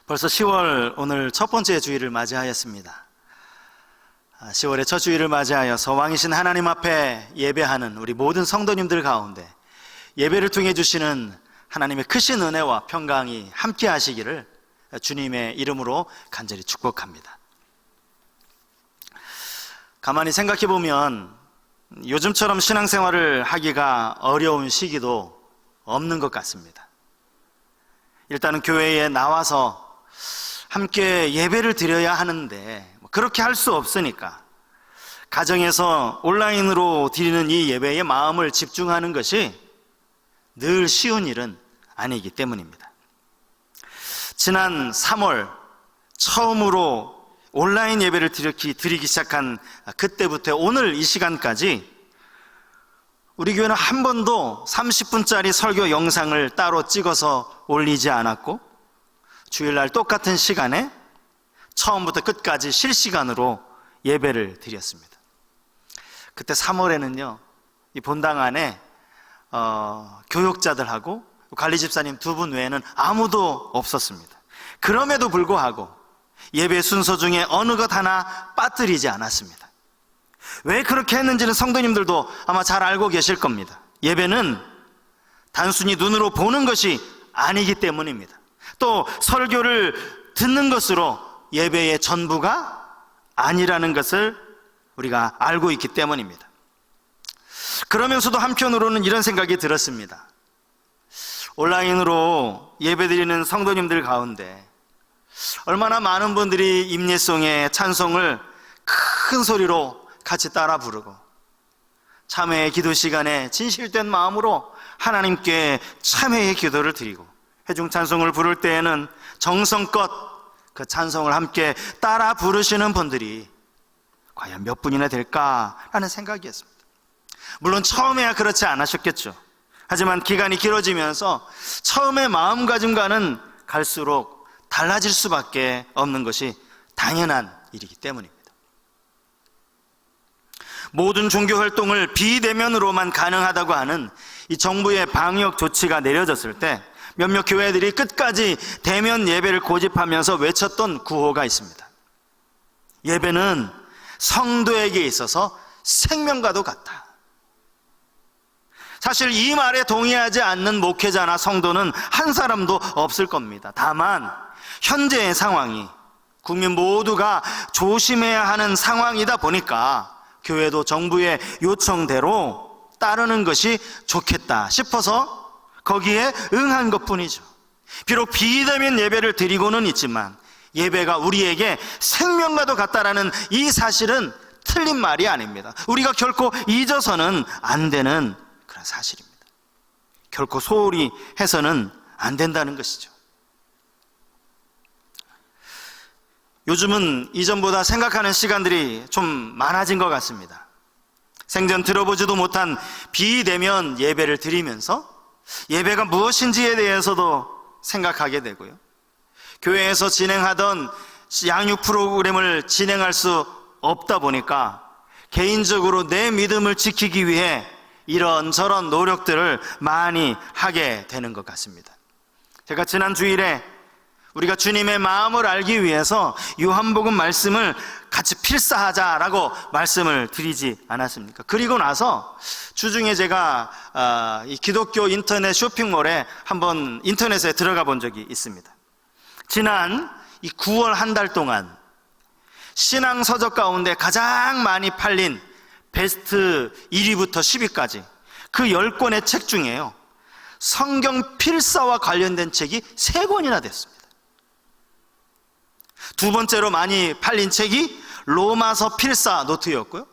벌써 10월 오늘 첫 번째 주일을 맞이하였습니다. 10월의 첫 주일을 맞이하여서 왕이신 하나님 앞에 예배하는 우리 모든 성도님들 가운데 예배를 통해 주시는 하나님의 크신 은혜와 평강이 함께 하시기를 주님의 이름으로 간절히 축복합니다. 가만히 생각해 보면 요즘처럼 신앙생활을 하기가 어려운 시기도 없는 것 같습니다. 일단은 교회에 나와서 함께 예배를 드려야 하는데 그렇게 할 수 없으니까 가정에서 온라인으로 드리는 이 예배에 마음을 집중하는 것이 늘 쉬운 일은 아니기 때문입니다. 지난 3월 처음으로 온라인 예배를 드리기 시작한 그때부터 오늘 이 시간까지 우리 교회는 한 번도 30분짜리 설교 영상을 따로 찍어서 올리지 않았고 주일날 똑같은 시간에 처음부터 끝까지 실시간으로 예배를 드렸습니다. 그때 3월에는요 이 본당 안에 교육자들하고 관리집사님 2분 외에는 아무도 없었습니다. 그럼에도 불구하고 예배 순서 중에 어느 것 하나 빠뜨리지 않았습니다. 왜 그렇게 했는지는 성도님들도 아마 잘 알고 계실 겁니다. 예배는 단순히 눈으로 보는 것이 아니기 때문입니다. 또 설교를 듣는 것으로 예배의 전부가 아니라는 것을 우리가 알고 있기 때문입니다. 그러면서도 한편으로는 이런 생각이 들었습니다. 온라인으로 예배드리는 성도님들 가운데 얼마나 많은 분들이 임예송의 찬송을 큰 소리로 같이 따라 부르고 참회의 기도 시간에 진실된 마음으로 하나님께 참회의 기도를 드리고 회중 찬송을 부를 때에는 정성껏 그 찬송을 함께 따라 부르시는 분들이 과연 몇 분이나 될까라는 생각이었습니다. 물론 처음에야 그렇지 않으셨겠죠. 하지만 기간이 길어지면서 처음의 마음가짐과는 갈수록 달라질 수밖에 없는 것이 당연한 일이기 때문입니다. 모든 종교 활동을 비대면으로만 가능하다고 하는 이 정부의 방역 조치가 내려졌을 때 몇몇 교회들이 끝까지 대면 예배를 고집하면서 외쳤던 구호가 있습니다. 예배는 성도에게 있어서 생명과도 같다. 사실 이 말에 동의하지 않는 목회자나 성도는 한 사람도 없을 겁니다. 다만 현재의 상황이 국민 모두가 조심해야 하는 상황이다 보니까 교회도 정부의 요청대로 따르는 것이 좋겠다 싶어서 거기에 응한 것뿐이죠. 비록 비대면 예배를 드리고는 있지만 예배가 우리에게 생명과도 같다라는 이 사실은 틀린 말이 아닙니다. 우리가 결코 잊어서는 안 되는 그런 사실입니다. 결코 소홀히 해서는 안 된다는 것이죠. 요즘은 이전보다 생각하는 시간들이 좀 많아진 것 같습니다. 생전 들어보지도 못한 비대면 예배를 드리면서 예배가 무엇인지에 대해서도 생각하게 되고요. 교회에서 진행하던 양육 프로그램을 진행할 수 없다 보니까 개인적으로 내 믿음을 지키기 위해 이런저런 노력들을 많이 하게 되는 것 같습니다. 제가 지난 주일에 우리가 주님의 마음을 알기 위해서 요한복음 말씀을 같이 필사하자라고 말씀을 드리지 않았습니까? 그리고 나서 주중에 제가 이 기독교 인터넷 쇼핑몰에 한번 인터넷에 들어가 본 적이 있습니다. 지난 이 9월 한 달 동안 신앙 서적 가운데 가장 많이 팔린 베스트 1위부터 10위까지 그 10권의 책 중에요 성경 필사와 관련된 책이 3권이나 됐습니다. 두 번째로 많이 팔린 책이 로마서 필사 노트였고요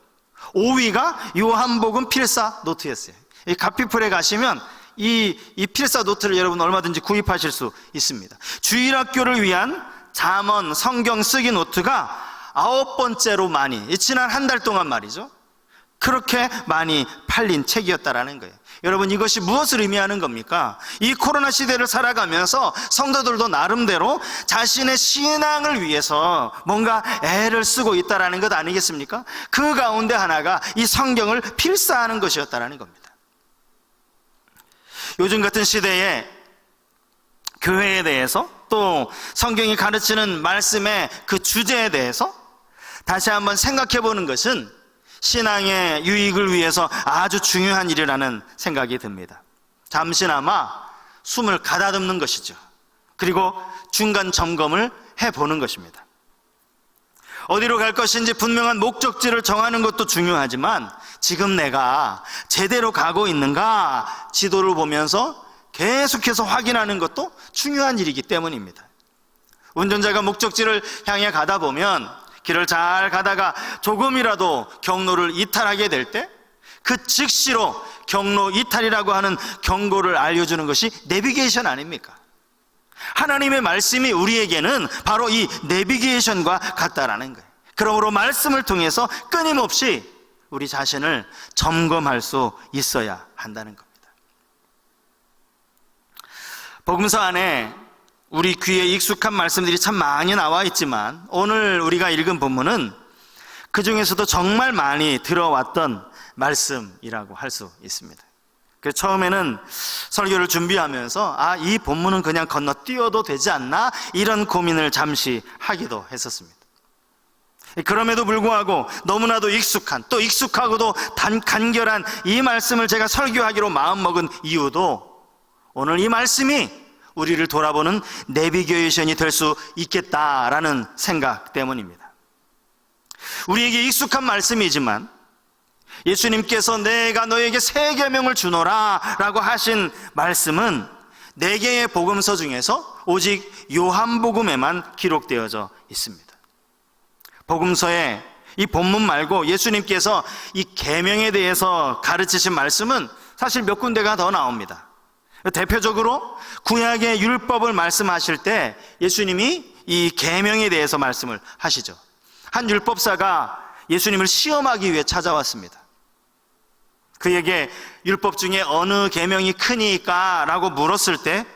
5위가 요한복음 필사 노트였어요. 이 갓피플에 가시면 이 필사 노트를 여러분 얼마든지 구입하실 수 있습니다. 주일학교를 위한 잠언 성경 쓰기 노트가 9번째로 많이 지난 한 달 동안 말이죠 그렇게 많이 팔린 책이었다라는 거예요. 여러분 이것이 무엇을 의미하는 겁니까? 이 코로나 시대를 살아가면서 성도들도 나름대로 자신의 신앙을 위해서 뭔가 애를 쓰고 있다라는 것 아니겠습니까? 그 가운데 하나가 이 성경을 필사하는 것이었다라는 겁니다. 요즘 같은 시대에 교회에 대해서 또 성경이 가르치는 말씀의 그 주제에 대해서 다시 한번 생각해 보는 것은 신앙의 유익을 위해서 아주 중요한 일이라는 생각이 듭니다. 잠시나마 숨을 가다듬는 것이죠. 그리고 중간 점검을 해보는 것입니다. 어디로 갈 것인지 분명한 목적지를 정하는 것도 중요하지만 지금 내가 제대로 가고 있는가 지도를 보면서 계속해서 확인하는 것도 중요한 일이기 때문입니다. 운전자가 목적지를 향해 가다 보면 길을 잘 가다가 조금이라도 경로를 이탈하게 될 때 그 즉시로 경로 이탈이라고 하는 경고를 알려주는 것이 내비게이션 아닙니까? 하나님의 말씀이 우리에게는 바로 이 내비게이션과 같다라는 거예요. 그러므로 말씀을 통해서 끊임없이 우리 자신을 점검할 수 있어야 한다는 겁니다. 복음서 안에 우리 귀에 익숙한 말씀들이 참 많이 나와 있지만 오늘 우리가 읽은 본문은 그 중에서도 정말 많이 들어왔던 말씀이라고 할 수 있습니다. 그래서 처음에는 설교를 준비하면서 이 본문은 그냥 건너뛰어도 되지 않나 이런 고민을 잠시 하기도 했었습니다. 그럼에도 불구하고 너무나도 익숙한, 또 익숙하고도 간결한 이 말씀을 제가 설교하기로 마음먹은 이유도 오늘 이 말씀이 우리를 돌아보는 내비게이션이 될 수 있겠다라는 생각 때문입니다. 우리에게 익숙한 말씀이지만 예수님께서 내가 너에게 새 계명을 주노라 라고 하신 말씀은 4개의 복음서 중에서 오직 요한복음에만 기록되어져 있습니다. 복음서에 이 본문 말고 예수님께서 이 계명에 대해서 가르치신 말씀은 사실 몇 군데가 더 나옵니다. 대표적으로 구약의 율법을 말씀하실 때 예수님이 이 계명에 대해서 말씀을 하시죠. 한 율법사가 예수님을 시험하기 위해 찾아왔습니다. 그에게 율법 중에 어느 계명이 크니까 라고 물었을 때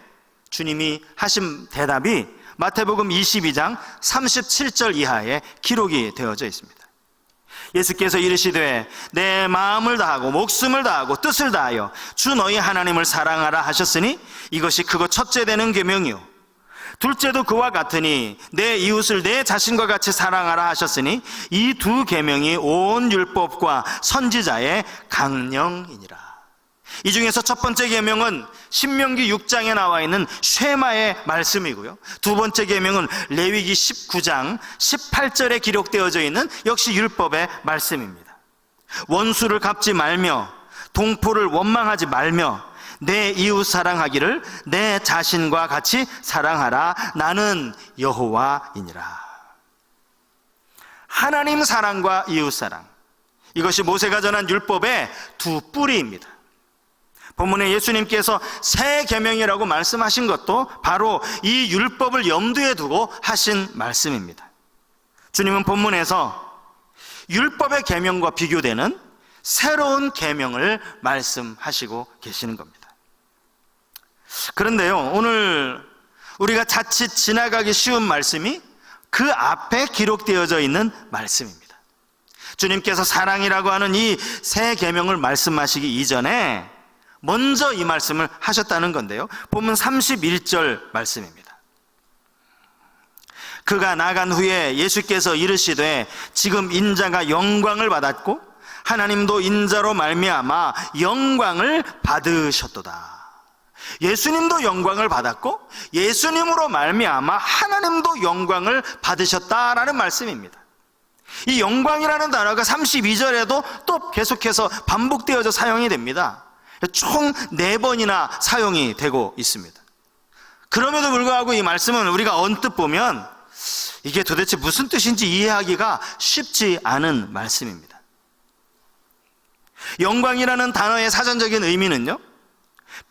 주님이 하신 대답이 마태복음 22장 37절 이하에 기록이 되어져 있습니다. 예수께서 이르시되 내 마음을 다하고 목숨을 다하고 뜻을 다하여 주 너희 하나님을 사랑하라 하셨으니 이것이 크고 첫째 되는 계명이요 둘째도 그와 같으니 내 이웃을 내 자신과 같이 사랑하라 하셨으니 이 두 계명이 온 율법과 선지자의 강령이니라. 이 중에서 첫 번째 계명은 신명기 6장에 나와 있는 쉐마의 말씀이고요, 두 번째 계명은 레위기 19장 18절에 기록되어져 있는 역시 율법의 말씀입니다. 원수를 갚지 말며 동포를 원망하지 말며 내 이웃 사랑하기를 내 자신과 같이 사랑하라. 나는 여호와이니라. 하나님 사랑과 이웃 사랑, 이것이 모세가 전한 율법의 두 뿌리입니다. 본문에 예수님께서 새 계명이라고 말씀하신 것도 바로 이 율법을 염두에 두고 하신 말씀입니다. 주님은 본문에서 율법의 계명과 비교되는 새로운 계명을 말씀하시고 계시는 겁니다. 그런데요, 오늘 우리가 자칫 지나가기 쉬운 말씀이 그 앞에 기록되어져 있는 말씀입니다. 주님께서 사랑이라고 하는 이 새 계명을 말씀하시기 이전에 먼저 이 말씀을 하셨다는 건데요, 본문 31절 말씀입니다. 그가 나간 후에 예수께서 이르시되 지금 인자가 영광을 받았고 하나님도 인자로 말미암아 영광을 받으셨도다. 예수님도 영광을 받았고 예수님으로 말미암아 하나님도 영광을 받으셨다라는 말씀입니다. 이 영광이라는 단어가 32절에도 또 계속해서 반복되어져 사용이 됩니다. 총 4번이나 사용이 되고 있습니다. 그럼에도 불구하고 이 말씀은 우리가 언뜻 보면 이게 도대체 무슨 뜻인지 이해하기가 쉽지 않은 말씀입니다. 영광이라는 단어의 사전적인 의미는요,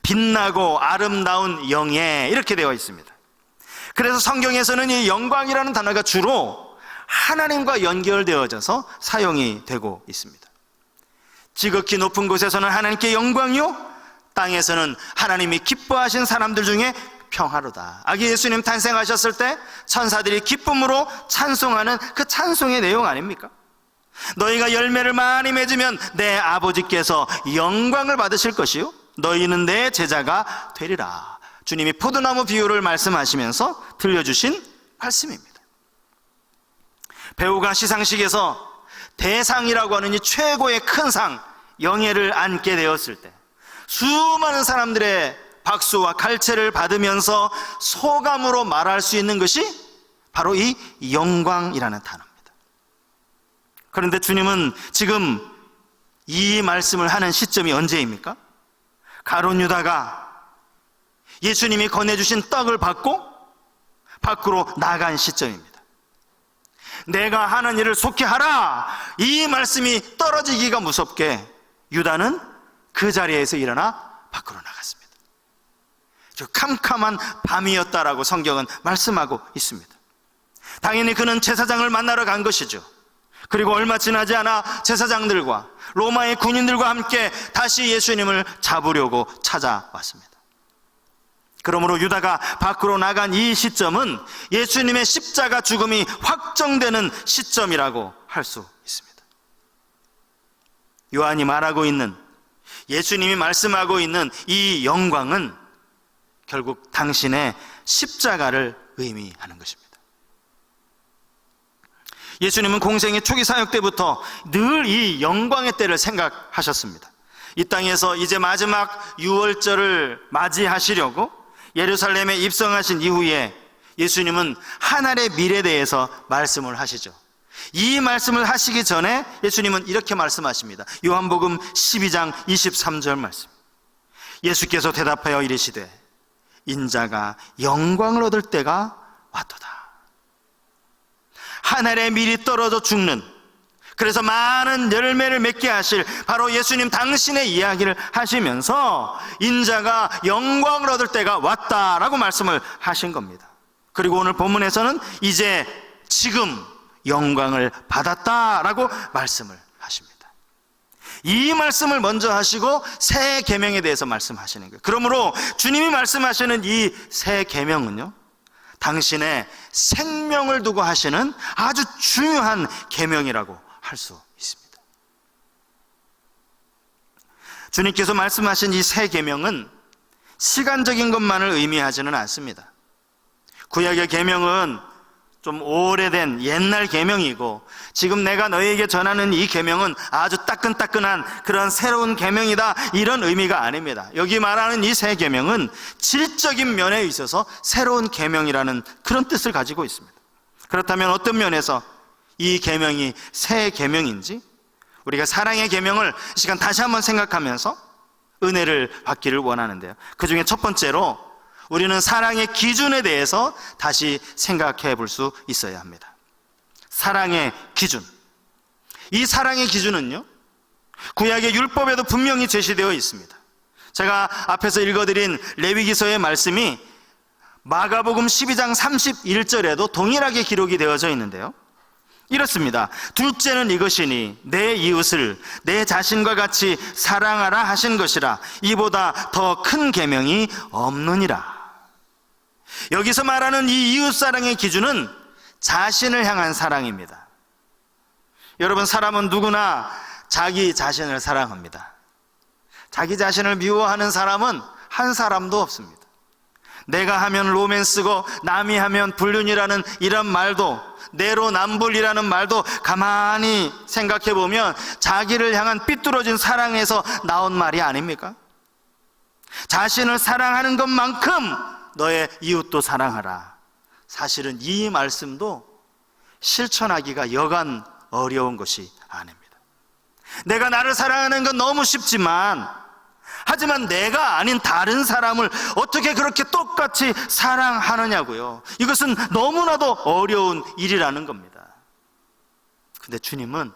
빛나고 아름다운 영예, 이렇게 되어 있습니다. 그래서 성경에서는 이 영광이라는 단어가 주로 하나님과 연결되어져서 사용이 되고 있습니다. 지극히 높은 곳에서는 하나님께 영광이요, 땅에서는 하나님이 기뻐하신 사람들 중에 평화로다. 아기 예수님 탄생하셨을 때 천사들이 기쁨으로 찬송하는 그 찬송의 내용 아닙니까? 너희가 열매를 많이 맺으면 내 아버지께서 영광을 받으실 것이요 너희는 내 제자가 되리라. 주님이 포도나무 비유를 말씀하시면서 들려주신 말씀입니다. 배우가 시상식에서 대상이라고 하는 이 최고의 큰 상, 영예를 안게 되었을 때 수많은 사람들의 박수와 갈채를 받으면서 소감으로 말할 수 있는 것이 바로 이 영광이라는 단어입니다. 그런데 주님은 지금 이 말씀을 하는 시점이 언제입니까? 가룟 유다가 예수님이 건네주신 떡을 받고 밖으로 나간 시점입니다. 내가 하는 일을 속히 하라, 이 말씀이 떨어지기가 무섭게 유다는 그 자리에서 일어나 밖으로 나갔습니다. 캄캄한 밤이었다라고 성경은 말씀하고 있습니다. 당연히 그는 제사장을 만나러 간 것이죠. 그리고 얼마 지나지 않아 제사장들과 로마의 군인들과 함께 다시 예수님을 잡으려고 찾아왔습니다. 그러므로 유다가 밖으로 나간 이 시점은 예수님의 십자가 죽음이 확정되는 시점이라고 할 수 있습니다. 요한이 말하고 있는, 예수님이 말씀하고 있는 이 영광은 결국 당신의 십자가를 의미하는 것입니다. 예수님은 공생의 초기 사역 때부터 늘 이 영광의 때를 생각하셨습니다. 이 땅에서 이제 마지막 유월절을 맞이하시려고 예루살렘에 입성하신 이후에 예수님은 하늘의 미래에 대해서 말씀을 하시죠. 이 말씀을 하시기 전에 예수님은 이렇게 말씀하십니다. 요한복음 12장 23절 말씀. 예수께서 대답하여 이르시되 인자가 영광을 얻을 때가 왔도다. 하늘의 밀이 떨어져 죽는, 그래서 많은 열매를 맺게 하실 바로 예수님 당신의 이야기를 하시면서 인자가 영광을 얻을 때가 왔다라고 말씀을 하신 겁니다. 그리고 오늘 본문에서는 이제 지금 영광을 받았다라고 말씀을 하십니다. 이 말씀을 먼저 하시고 새 계명에 대해서 말씀하시는 거예요. 그러므로 주님이 말씀하시는 이 새 계명은요, 당신의 생명을 두고 하시는 아주 중요한 계명이라고 할 수 있습니다. 주님께서 말씀하신 이 새 계명은 시간적인 것만을 의미하지는 않습니다. 구약의 계명은 좀 오래된 옛날 계명이고 지금 내가 너희에게 전하는 이 계명은 아주 따끈따끈한 그런 새로운 계명이다, 이런 의미가 아닙니다. 여기 말하는 이 새 계명은 질적인 면에 있어서 새로운 계명이라는 그런 뜻을 가지고 있습니다. 그렇다면 어떤 면에서 이 계명이 새 계명인지 우리가 사랑의 계명을 이 시간 다시 한번 생각하면서 은혜를 받기를 원하는데요. 그 중에 첫 번째로 우리는 사랑의 기준에 대해서 다시 생각해 볼 수 있어야 합니다. 사랑의 기준. 이 사랑의 기준은요, 구약의 율법에도 분명히 제시되어 있습니다. 제가 앞에서 읽어드린 레위기서의 말씀이 마가복음 12장 31절에도 동일하게 기록이 되어져 있는데요, 이렇습니다. 둘째는 이것이니 내 이웃을 내 자신과 같이 사랑하라 하신 것이라. 이보다 더 큰 계명이 없느니라. 여기서 말하는 이 이웃사랑의 기준은 자신을 향한 사랑입니다. 여러분, 사람은 누구나 자기 자신을 사랑합니다. 자기 자신을 미워하는 사람은 한 사람도 없습니다. 내가 하면 로맨스고 남이 하면 불륜이라는 이런 말도, 내로남불이라는 말도 가만히 생각해 보면 자기를 향한 삐뚤어진 사랑에서 나온 말이 아닙니까? 자신을 사랑하는 것만큼 너의 이웃도 사랑하라. 사실은 이 말씀도 실천하기가 여간 어려운 것이 아닙니다. 내가 나를 사랑하는 건 너무 쉽지만, 하지만 내가 아닌 다른 사람을 어떻게 그렇게 똑같이 사랑하느냐고요. 이것은 너무나도 어려운 일이라는 겁니다. 근데 주님은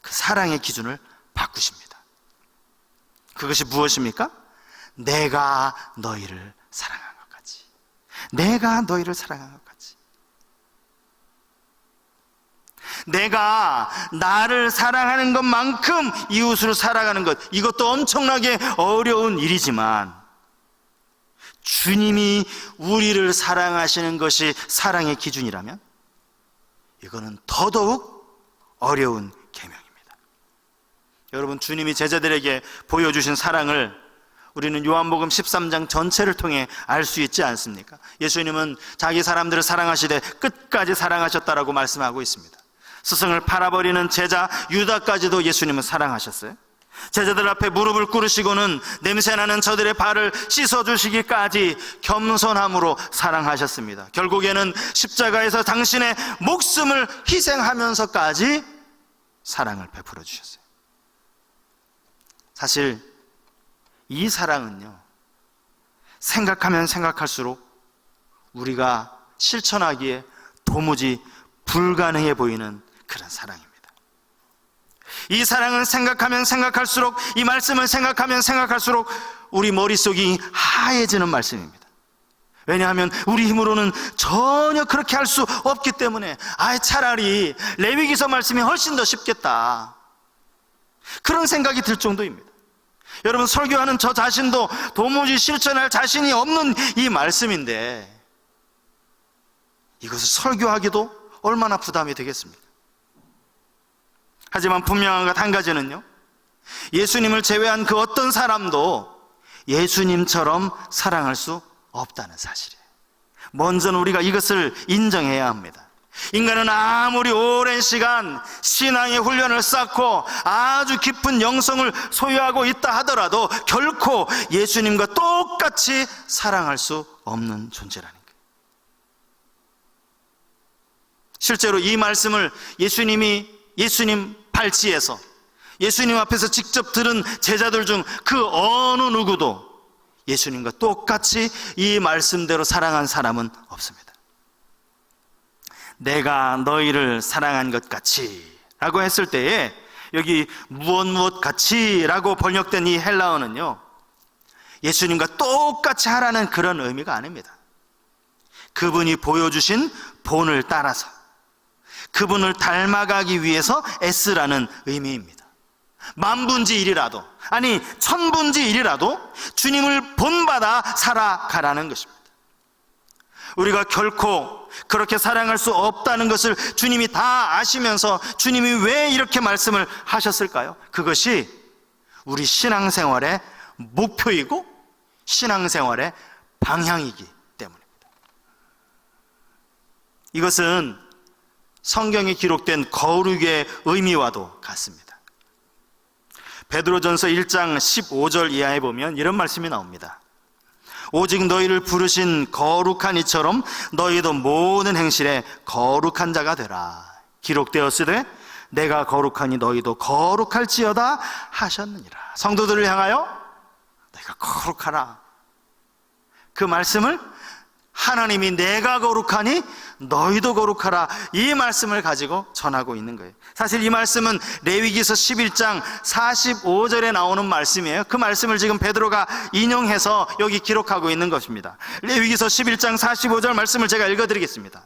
그 사랑의 기준을 바꾸십니다. 그것이 무엇입니까? 내가 너희를 사랑한 것 같이. 내가 너희를 사랑한 것 같이. 내가 나를 사랑하는 것만큼 이웃을 사랑하는 것, 이것도 엄청나게 어려운 일이지만 주님이 우리를 사랑하시는 것이 사랑의 기준이라면 이거는 더더욱 어려운 계명입니다. 여러분, 주님이 제자들에게 보여주신 사랑을 우리는 요한복음 13장 전체를 통해 알 수 있지 않습니까? 예수님은 자기 사람들을 사랑하시되 끝까지 사랑하셨다라고 말씀하고 있습니다. 스승을 팔아버리는 제자 유다까지도 예수님은 사랑하셨어요. 제자들 앞에 무릎을 꿇으시고는 냄새나는 저들의 발을 씻어주시기까지 겸손함으로 사랑하셨습니다. 결국에는 십자가에서 당신의 목숨을 희생하면서까지 사랑을 베풀어 주셨어요. 사실 이 사랑은요, 생각하면 생각할수록 우리가 실천하기에 도무지 불가능해 보이는 그런 사랑입니다. 이 사랑은 생각하면 생각할수록, 이 말씀을 생각하면 생각할수록 우리 머릿속이 하얘지는 말씀입니다. 왜냐하면 우리 힘으로는 전혀 그렇게 할 수 없기 때문에 차라리 레위기서 말씀이 훨씬 더 쉽겠다, 그런 생각이 들 정도입니다. 여러분, 설교하는 저 자신도 도무지 실천할 자신이 없는 이 말씀인데 이것을 설교하기도 얼마나 부담이 되겠습니까? 하지만 분명한 것 한 가지는요, 예수님을 제외한 그 어떤 사람도 예수님처럼 사랑할 수 없다는 사실이에요. 먼저는 우리가 이것을 인정해야 합니다. 인간은 아무리 오랜 시간 신앙의 훈련을 쌓고 아주 깊은 영성을 소유하고 있다 하더라도 결코 예수님과 똑같이 사랑할 수 없는 존재라는 거예요. 실제로 이 말씀을 예수님 발치에서 예수님 앞에서 직접 들은 제자들 중 그 어느 누구도 예수님과 똑같이 이 말씀대로 사랑한 사람은 없습니다. 내가 너희를 사랑한 것 같이 라고 했을 때에 여기 무엇 같이 라고 번역된 이 헬라어는요, 예수님과 똑같이 하라는 그런 의미가 아닙니다. 그분이 보여주신 본을 따라서, 그분을 닮아가기 위해서 애쓰라는 의미입니다. 만분지 일이라도, 아니 천분지 일이라도 주님을 본받아 살아가라는 것입니다. 우리가 결코 그렇게 사랑할 수 없다는 것을 주님이 다 아시면서 주님이 왜 이렇게 말씀을 하셨을까요? 그것이 우리 신앙생활의 목표이고 신앙생활의 방향이기 때문입니다. 이것은 성경에 기록된 거룩의 의미와도 같습니다. 베드로전서 1장 15절 이하에 보면 이런 말씀이 나옵니다. 오직 너희를 부르신 거룩한 이처럼 너희도 모든 행실에 거룩한 자가 되라. 기록되었으되 내가 거룩하니 너희도 거룩할지어다 하셨느니라. 성도들을 향하여 내가 거룩하라, 그 말씀을 하나님이 내가 거룩하니 너희도 거룩하라, 이 말씀을 가지고 전하고 있는 거예요. 사실 이 말씀은 레위기서 11장 45절에 나오는 말씀이에요. 그 말씀을 지금 베드로가 인용해서 여기 기록하고 있는 것입니다. 레위기서 11장 45절 말씀을 제가 읽어드리겠습니다.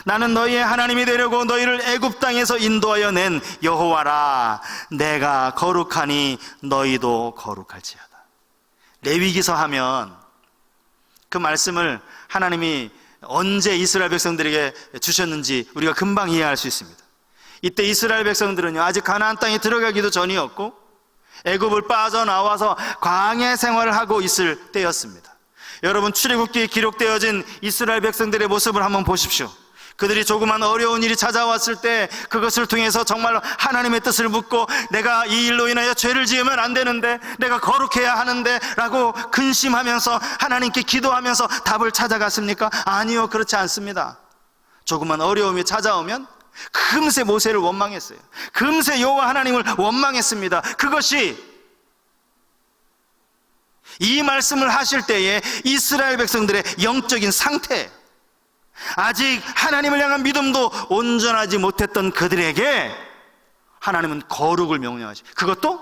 나는 너희의 하나님이 되려고 너희를 애굽 땅에서 인도하여 낸 여호와라. 내가 거룩하니 너희도 거룩할지어다. 레위기서 하면 그 말씀을 하나님이 언제 이스라엘 백성들에게 주셨는지 우리가 금방 이해할 수 있습니다. 이때 이스라엘 백성들은요, 아직 가나안 땅에 들어가기도 전이었고 애굽을 빠져나와서 광야 생활을 하고 있을 때였습니다. 여러분, 출애굽기에 기록되어진 이스라엘 백성들의 모습을 한번 보십시오. 그들이 조그만 어려운 일이 찾아왔을 때 그것을 통해서 정말 하나님의 뜻을 묻고 내가 이 일로 인하여 죄를 지으면 안 되는데, 내가 거룩해야 하는데 라고 근심하면서 하나님께 기도하면서 답을 찾아갔습니까? 아니요, 그렇지 않습니다. 조그만 어려움이 찾아오면 금세 모세를 원망했어요. 금세 여호와 하나님을 원망했습니다. 그것이 이 말씀을 하실 때에 이스라엘 백성들의 영적인 상태예요. 아직 하나님을 향한 믿음도 온전하지 못했던 그들에게 하나님은 거룩을 명령하시, 그것도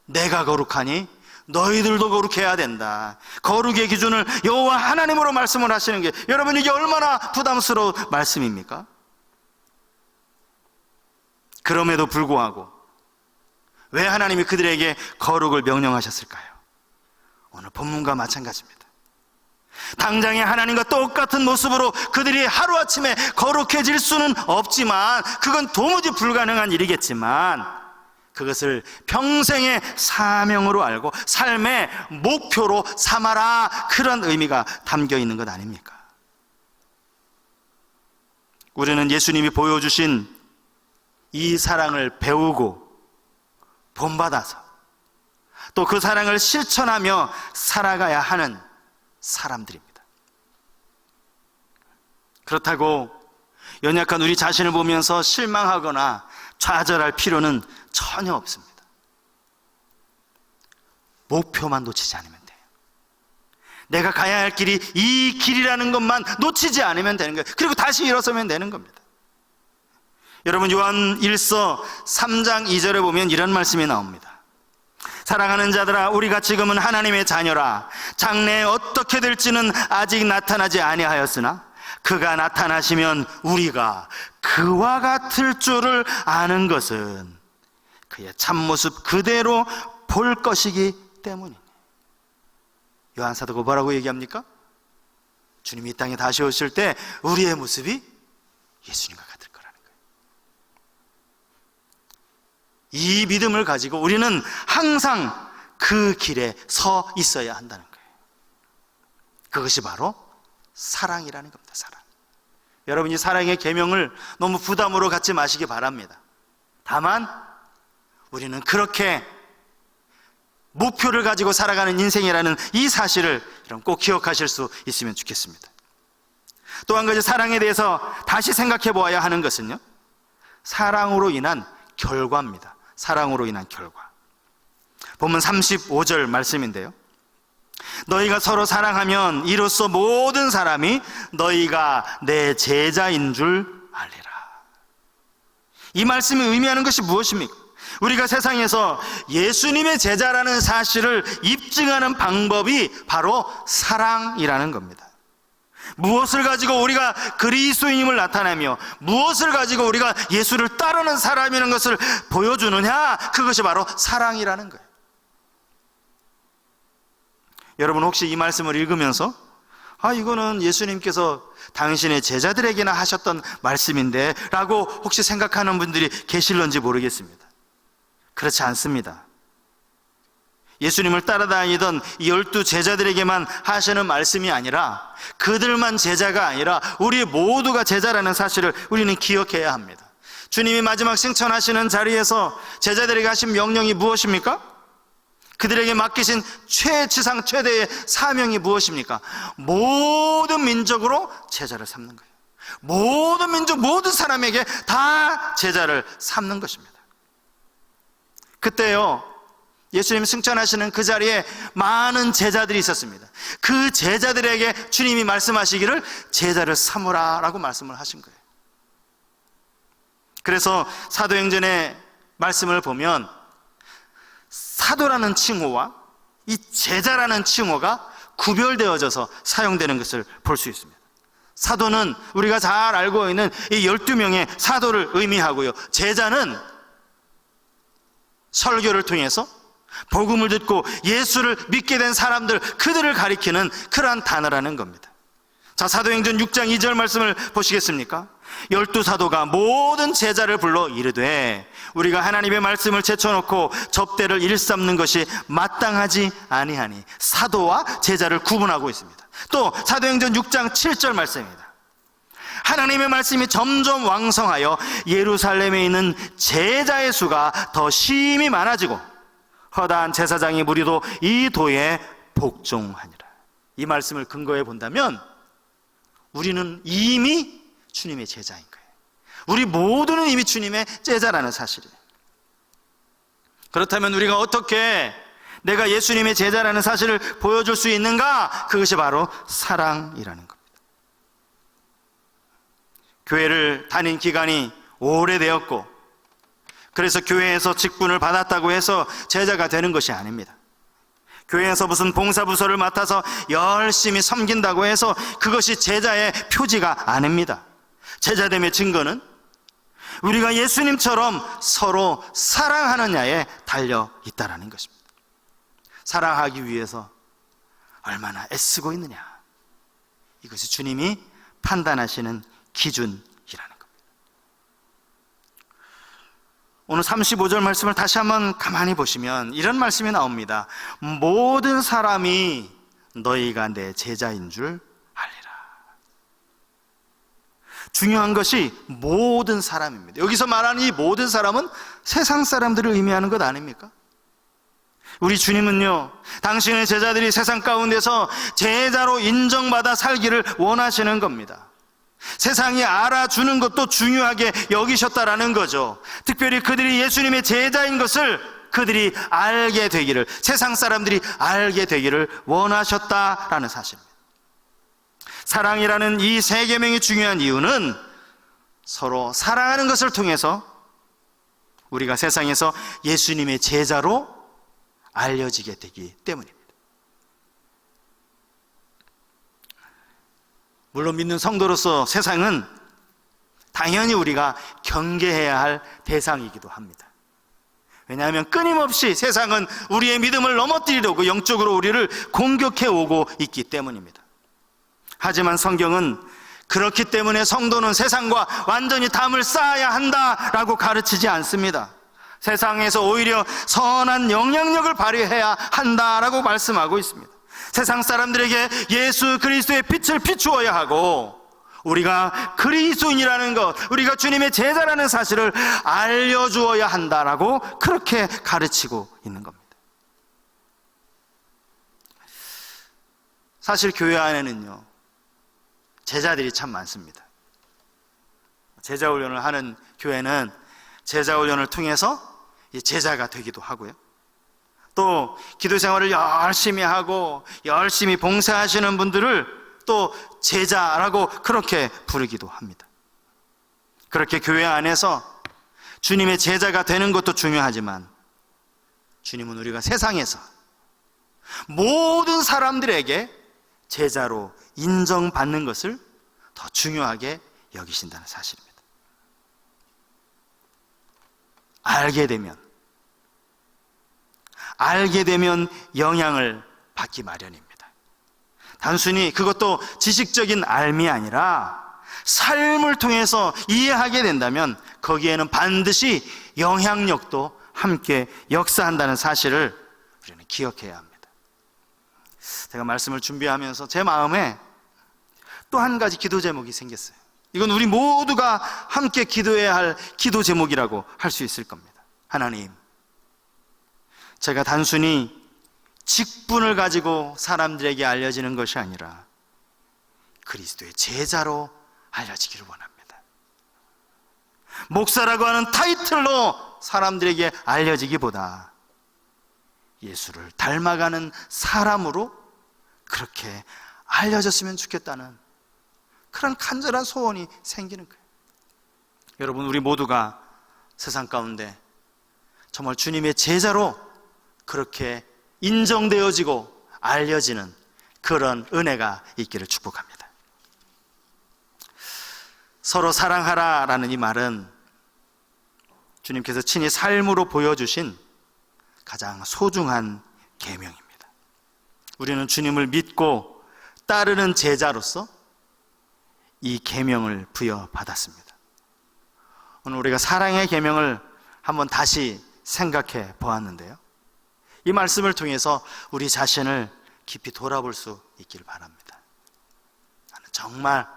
내가 거룩하니 너희들도 거룩해야 된다. 거룩의 기준을 여호와 하나님으로 말씀을 하시는 게, 여러분, 이게 얼마나 부담스러운 말씀입니까? 그럼에도 불구하고 왜 하나님이 그들에게 거룩을 명령하셨을까요? 오늘 본문과 마찬가지입니다. 당장에 하나님과 똑같은 모습으로 그들이 하루아침에 거룩해질 수는 없지만, 그건 도무지 불가능한 일이겠지만, 그것을 평생의 사명으로 알고 삶의 목표로 삼아라, 그런 의미가 담겨 있는 것 아닙니까? 우리는 예수님이 보여주신 이 사랑을 배우고 본받아서 또 그 사랑을 실천하며 살아가야 하는 사람들입니다. 그렇다고 연약한 우리 자신을 보면서 실망하거나 좌절할 필요는 전혀 없습니다. 목표만 놓치지 않으면 돼요. 내가 가야 할 길이 이 길이라는 것만 놓치지 않으면 되는 거예요. 그리고 다시 일어서면 되는 겁니다. 여러분, 요한 1서 3장 2절에 보면 이런 말씀이 나옵니다. 사랑하는 자들아, 우리가 지금은 하나님의 자녀라. 장래에 어떻게 될지는 아직 나타나지 아니하였으나 그가 나타나시면 우리가 그와 같을 줄을 아는 것은 그의 참모습 그대로 볼 것이기 때문이니. 요한 사도가 뭐라고 얘기합니까? 주님이 이 땅에 다시 오실 때 우리의 모습이 예수님과 같을 거라는 거예요. 이 믿음을 가지고 우리는 항상 그 길에 서 있어야 한다는 거예요. 그것이 바로 사랑이라는 겁니다. 사랑. 여러분이 사랑의 계명을 너무 부담으로 갖지 마시기 바랍니다. 다만 우리는 그렇게 목표를 가지고 살아가는 인생이라는 이 사실을 여러분 꼭 기억하실 수 있으면 좋겠습니다. 또 한 가지 사랑에 대해서 다시 생각해 보아야 하는 것은요, 사랑으로 인한 결과입니다. 사랑으로 인한 결과. 본문 35절 말씀인데요, 너희가 서로 사랑하면 이로써 모든 사람이 너희가 내 제자인 줄 알리라. 이 말씀이 의미하는 것이 무엇입니까? 우리가 세상에서 예수님의 제자라는 사실을 입증하는 방법이 바로 사랑이라는 겁니다. 무엇을 가지고 우리가 그리스도인임을 나타내며 무엇을 가지고 우리가 예수를 따르는 사람이라는 것을 보여주느냐, 그것이 바로 사랑이라는 거예요. 여러분, 혹시 이 말씀을 읽으면서 이거는 예수님께서 당신의 제자들에게나 하셨던 말씀인데 라고 혹시 생각하는 분들이 계실런지 모르겠습니다. 그렇지 않습니다. 예수님을 따라다니던 이 12 제자들에게만 하시는 말씀이 아니라, 그들만 제자가 아니라 우리 모두가 제자라는 사실을 우리는 기억해야 합니다. 주님이 마지막 승천하시는 자리에서 제자들에게 하신 명령이 무엇입니까? 그들에게 맡기신 지상 최대의 사명이 무엇입니까? 모든 민족으로 제자를 삼는 거예요. 모든 민족, 모든 사람에게 다 제자를 삼는 것입니다. 그때요, 예수님 승천하시는 그 자리에 많은 제자들이 있었습니다. 그 제자들에게 주님이 말씀하시기를 제자를 삼으라 라고 말씀을 하신 거예요. 그래서 사도행전의 말씀을 보면 사도라는 칭호와 이 제자라는 칭호가 구별되어져서 사용되는 것을 볼 수 있습니다. 사도는 우리가 잘 알고 있는 이 12명의 사도를 의미하고요, 제자는 설교를 통해서 복음을 듣고 예수를 믿게 된 사람들, 그들을 가리키는 그러한 단어라는 겁니다. 자, 사도행전 6장 2절 말씀을 보시겠습니까? 12 사도가 모든 제자를 불러 이르되 우리가 하나님의 말씀을 제쳐놓고 접대를 일삼는 것이 마땅하지 아니하니. 사도와 제자를 구분하고 있습니다. 또 사도행전 6장 7절 말씀입니다. 하나님의 말씀이 점점 왕성하여 예루살렘에 있는 제자의 수가 더 심히 많아지고 허다한 제사장의 무리도 이 도에 복종하니라. 이 말씀을 근거해 본다면 우리는 이미 주님의 제자인 거예요. 우리 모두는 이미 주님의 제자라는 사실이에요. 그렇다면 우리가 어떻게 내가 예수님의 제자라는 사실을 보여줄 수 있는가? 그것이 바로 사랑이라는 겁니다. 교회를 다닌 기간이 오래되었고, 그래서 교회에서 직분을 받았다고 해서 제자가 되는 것이 아닙니다. 교회에서 무슨 봉사부서를 맡아서 열심히 섬긴다고 해서 그것이 제자의 표지가 아닙니다. 제자됨의 증거는 우리가 예수님처럼 서로 사랑하느냐에 달려 있다는 것입니다. 사랑하기 위해서 얼마나 애쓰고 있느냐, 이것이 주님이 판단하시는 기준이라는 겁니다. 오늘 35절 말씀을 다시 한번 가만히 보시면 이런 말씀이 나옵니다. 모든 사람이 너희가 내 제자인 줄 알리라. 중요한 것이 모든 사람입니다. 여기서 말하는 이 모든 사람은 세상 사람들을 의미하는 것 아닙니까? 우리 주님은요, 당신의 제자들이 세상 가운데서 제자로 인정받아 살기를 원하시는 겁니다. 세상이 알아주는 것도 중요하게 여기셨다라는 거죠. 특별히 그들이 예수님의 제자인 것을 그들이 알게 되기를, 세상 사람들이 알게 되기를 원하셨다라는 사실입니다. 사랑이라는 이 세 계명이 중요한 이유는 서로 사랑하는 것을 통해서 우리가 세상에서 예수님의 제자로 알려지게 되기 때문입니다. 물론 믿는 성도로서 세상은 당연히 우리가 경계해야 할 대상이기도 합니다. 왜냐하면 끊임없이 세상은 우리의 믿음을 넘어뜨리려고 영적으로 우리를 공격해 오고 있기 때문입니다. 하지만 성경은 그렇기 때문에 성도는 세상과 완전히 담을 쌓아야 한다라고 가르치지 않습니다. 세상에서 오히려 선한 영향력을 발휘해야 한다라고 말씀하고 있습니다. 세상 사람들에게 예수 그리스도의 빛을 비추어야 하고, 우리가 그리스도인이라는 것, 우리가 주님의 제자라는 사실을 알려주어야 한다라고 그렇게 가르치고 있는 겁니다. 사실 교회 안에는요, 제자들이 참 많습니다. 제자 훈련을 하는 교회는 제자 훈련을 통해서 제자가 되기도 하고요, 또 기도 생활을 열심히 하고 열심히 봉사하시는 분들을 또 제자라고 그렇게 부르기도 합니다. 그렇게 교회 안에서 주님의 제자가 되는 것도 중요하지만, 주님은 우리가 세상에서 모든 사람들에게 제자로 인정받는 것을 더 중요하게 여기신다는 사실입니다. 알게 되면 영향을 받기 마련입니다. 단순히 그것도 지식적인 알미 아니라 삶을 통해서 이해하게 된다면 거기에는 반드시 영향력도 함께 역사한다는 사실을 우리는 기억해야 합니다. 제가 말씀을 준비하면서 제 마음에 또 한 가지 기도 제목이 생겼어요. 이건 우리 모두가 함께 기도해야 할 기도 제목이라고 할 수 있을 겁니다. 하나님, 제가 단순히 직분을 가지고 사람들에게 알려지는 것이 아니라 그리스도의 제자로 알려지기를 원합니다. 목사라고 하는 타이틀로 사람들에게 알려지기보다 예수를 닮아가는 사람으로 그렇게 알려졌으면 좋겠다는 그런 간절한 소원이 생기는 거예요. 여러분, 우리 모두가 세상 가운데 정말 주님의 제자로 그렇게 인정되어지고 알려지는 그런 은혜가 있기를 축복합니다. 서로 사랑하라라는 이 말은 주님께서 친히 삶으로 보여주신 가장 소중한 계명입니다. 우리는 주님을 믿고 따르는 제자로서 이 계명을 부여받았습니다. 오늘 우리가 사랑의 계명을 한번 다시 생각해 보았는데요, 이 말씀을 통해서 우리 자신을 깊이 돌아볼 수 있기를 바랍니다. 나는 정말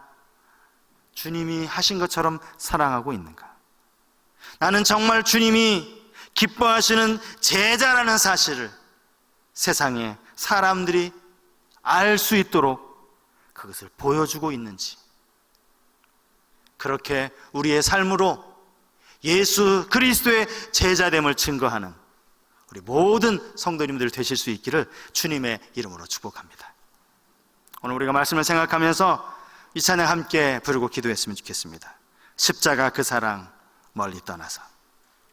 주님이 하신 것처럼 사랑하고 있는가? 나는 정말 주님이 기뻐하시는 제자라는 사실을 세상에 사람들이 알 수 있도록 그것을 보여주고 있는지, 그렇게 우리의 삶으로 예수 그리스도의 제자됨을 증거하는 우리 모든 성도님들 되실 수 있기를 주님의 이름으로 축복합니다. 오늘 우리가 말씀을 생각하면서 이 찬양 함께 부르고 기도했으면 좋겠습니다. 십자가 그 사랑 멀리 떠나서.